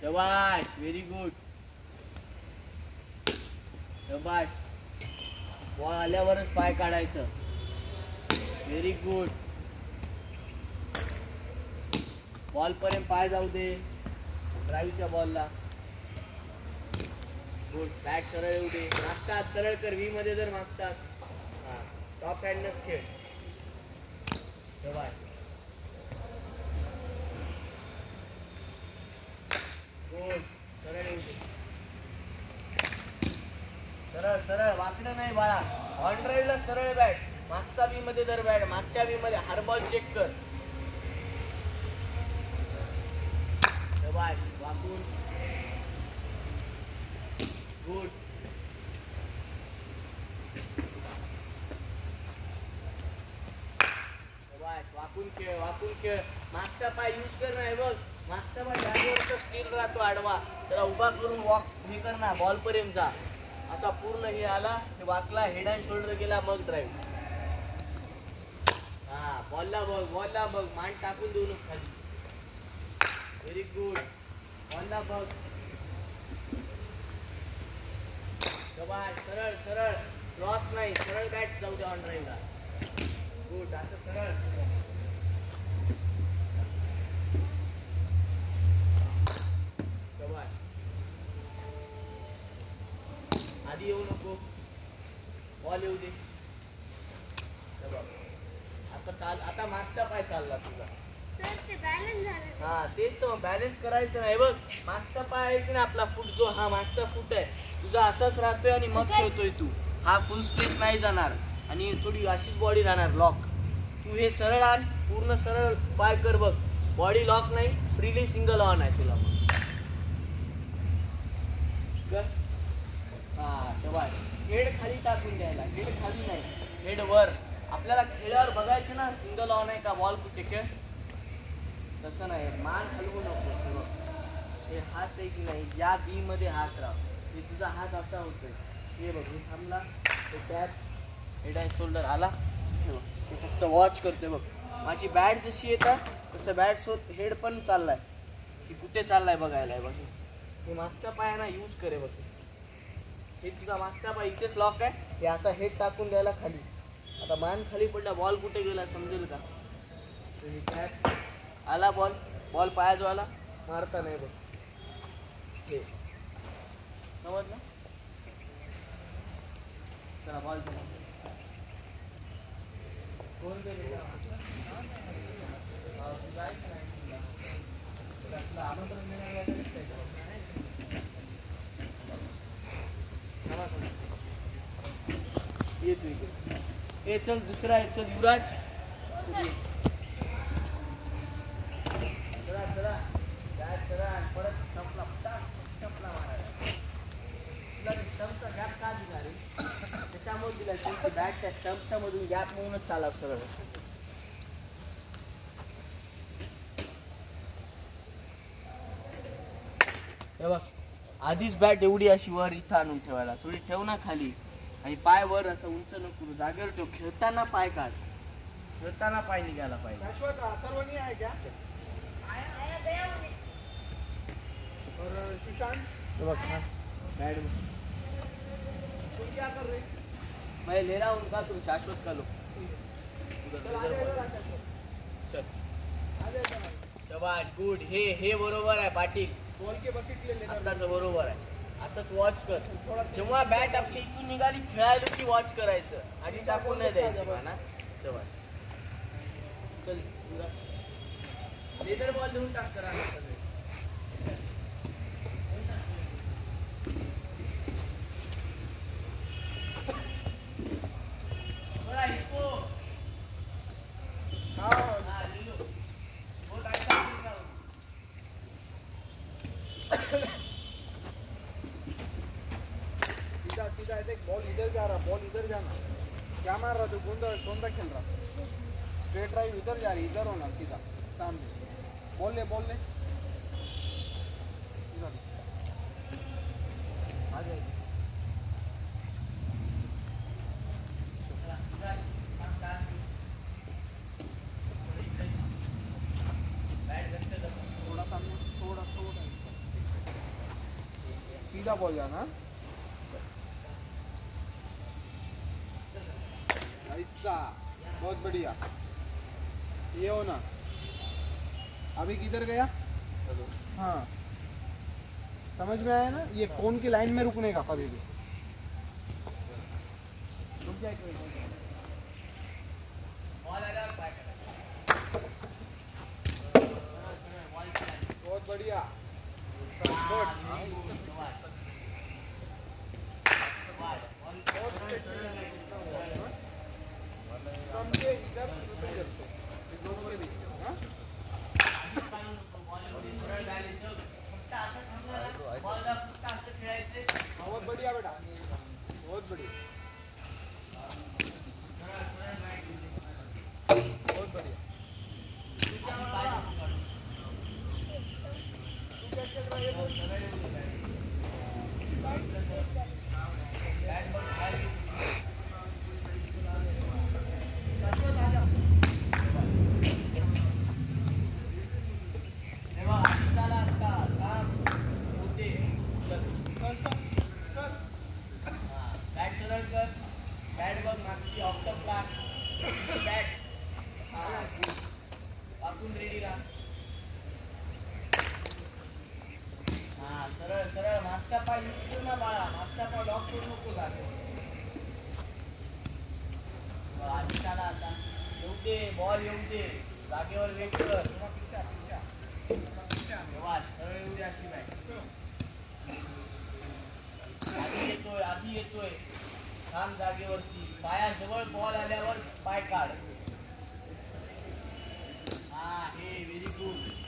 शाबाश, very good. शाबाश. Ball आल्यावरच पाय काढायचं. Very good. बॉल पर्यंत पाय जाऊ दे ड्राईव्हच्या बॉलला. गुड. बॅट सरळ येऊ दे. मागतात सरळ कर. व्ही मध्ये जर मागतात हा टॉप हँडनच खेळ. शाबाश. गुड. सरळ येऊ दे. सरळ सरळ वाकडं नाही बाळा. ऑन ड्राईव्हला सरळ बॅट. मागचा बी मध्ये जर बॅट मागच्या बी मध्ये हर बॉल चेक कर. शाबाश. वाकून. गुड. शाबाश. वाकून खेळ. वाकून खेळ. मागचा पाय यूज कर नाही बघ. मागचा पाय जागेवर स्थिर राहतो आडवा. त्याला उभा करून वॉक हे कर ना. बॉल पर्यंत जा. असा पूर्ण हे आला हे वाकला हेड अँड शोल्डर गेला मग ड्राईव्ह. हा बॉलला बघ. बॉलला बघ. मान टाकून देऊ नको खाली. Very good. बॉलला बघ. शाबाश. सरळ सरळ. क्रॉस नाही. सरळ बॅट जाऊ दे ऑन ड्राईव्हला. गुड. असं सरळ. शाबाश. आधी येऊ नको. बॉल येऊ दे. आता मागचा पाय चालला तुझा. सर ते बॅलन्स झालं. हा तेच तर बॅलन्स करायचं नाही बघ. मागचा पाय आहे की ना आपला फूट जो हा मागचा फूट आहे तुझा असाच राहतोय आणि मग खेळतोय तू. हा फुल स्ट्रेच नाही जाणार आणि थोडी अशीच बॉडी राहणार लॉक. तू हे सरळ आण. पूर्ण सरळ पाय कर बघ. बॉडी लॉक नाही. फ्रीली सिंगल ऑन आहे तुला मग. हा शाबाश. हेड खाली टाकून द्यायला. हेड खाली नाही. हेड वर. आपल्याला खेळावर बघायचं ना सिंगल ऑन आहे का बॉल कुठे खेळ. तसं नाही. मान हलवू नको. हे हात आहे की नाही या बी मध्ये हात राह. हे तुझा हात असा होतोय. हे बघ. हे थांबला. हे टॅप हेड अँड शोल्डर आला. हे फक्त वॉच करतोय बघ. माझी बॅट जशी येतात तसं बॅट सोत हेड पण चाललाय की कुठे चाललाय बघायला बघ. हे मागचा पाय ना यूज करे बघ. हे तुझा मागचा पाय इथेच लॉक आहे. हे असा हेड टाकून द्यायला खाली. आता मान खाली पडला बॉल कुठे गेला समजेल का. आला बॉल. बॉल पायाजो आला. मारता नाही बघ. हे समजलं. चला बॉल कोण ये तू इकडे. हे चल दुसरा आहे. चल युवराज. चला चला. बॅट चला. परत संपला. संपला मारायला. तुला स्टंपचा गॅप का दिला रे. त्याच्यामुळे दिला. तुमची बॅटच्या स्टंपच्या मधून गॅप म्हणूनच चाला सरळ. हे बघ. आधीच बॅट एवढी अशी वर इथं आणून ठेवायला. थोडी ठेव ना खाली. आणि पाय वर असं उंच नको. जागेवर ठेव. खेळताना पाय काढ. खेळताना पाय निघायला पाहिजे. सर्वनी आहे क्या और सुशांत. बघ बैठ तुम क्या कर रहे. मैं ले रहा हूँ उनका. तुम शाश्वत का लो. चल. शाबाश. गुड. हे बरोबर आहे पाटील. बॉल के बकेट ले लेना. आताच बरोबर आहे. असंच वॉच कर. जेव्हा बॅट आपली इथून निघाली खेळायला की वॉच करायचं. आधी टाकून नाही द्यायचं ना. तेव्हा चल लेदर बॉल देऊन टाक करा. सीधा देख. बॉल इधर जा रहा. बॉल इधर जाना. क्या मार रहा तू. कौन सा खेल रहा. स्ट्रेट ड्राइव इधर जा रही. इधर होना सीधा सामने. बॉल ले. बॉल ले. आ जाएगी. थोड़ा सामने. थोड़ा सीधा बॉल जाना। ऐसा बहुत बढ़िया। ये हो ना, अभी किधर गया? हाँ समझ में आया ना, ये कोन की लाइन में रुकने का कभी भी। रुक जाए बहुत बढ़िया। समझे इधर इधर से दोनों के बीच में, हाँ? बहुत बढ़िया बेटा, बहुत बढ़िया, बहुत बढ़िया। तू क्या मार रहा? तू क्या चल रहा है ये बोल? बॅट बघ मागची ऑफ द ब्लॉक बॅट वाकून रेडी राहा. हा सरळ सरळ मागचा पाय यूज करू ना बाळा, मागचा पाय लॉक करू नको जागे. आधी चाला आता, येऊ दे बॉल येऊ दे, जागेवर वेट कर. वाश सरळ येऊ दे अशी बॅट. आधी येतोय थांब जागेवरती, पायाजवळ बॉल आल्यावर पाय काढ. हा हे व्हेरी गुड.